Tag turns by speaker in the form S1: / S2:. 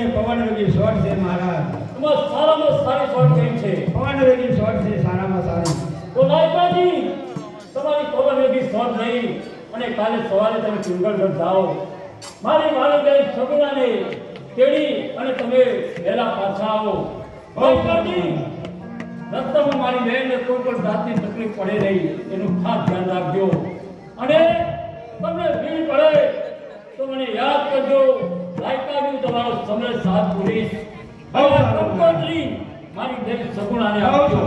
S1: પવન વેગી શોટ છે મહારાજ.
S2: એમાં સારામાં સારી શોટ કઈ છે?
S1: પવન વેગી શોટ છે સારામાં સારી.
S2: તો નાયકાજી તમારી પવન વેગી શોટ લઈ અને કાલે સવારે તમે ચુંગલગઢ જાઓ. મારી વાલી બેન સગુણાને તેડી અને તમે વહેલા પાછા આવો. નાયકાજી રસ્તામાં મારી બહેનને કોઈ પણ જાતની તકલીફ પડે નહીં એનું ખાસ ધ્યાન રાખજો. અને તમને ભીડ પડે તો મને યાદ કરજો. લાયકાજી તમારો સમય સાથ પૂરીશ. હવે કંકોત્રી મારી બેન સગુણાને આપજો.